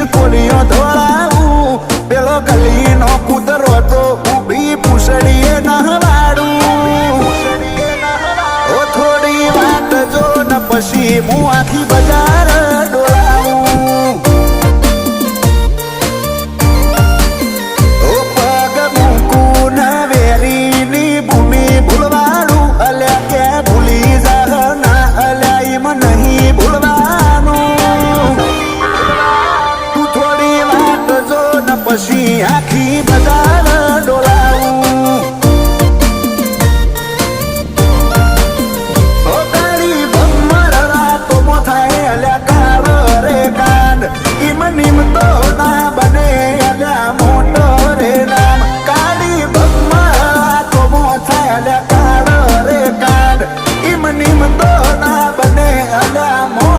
કોલિયો ધોળાવું પેલો ગલીનો કૂતરો તો ઊભી પૂછડીએ નહવાડું ઓ થોડી વાત જો ને પછી હું આખી બજાર